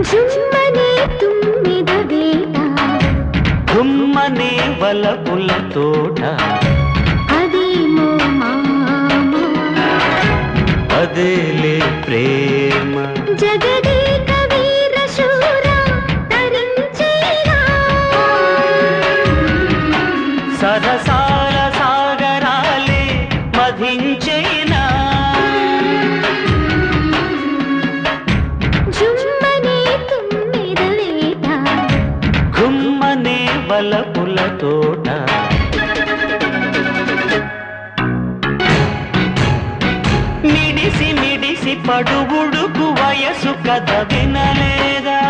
జుమ్మనే తుమ్మిద వేట గుమ్మనే వలపుల తోట అదేమో మామ అదేలే ప్రేమ జగదేక వీర శూర తరించేరా సరసాల సాగరాలే మధించేనా జుమ్మనే తుమ్మిద వేట గుమ్మనే వలపుల తోట మిడిసి మిడిసి పడుగుడుకు వయసు కథ వినలేదా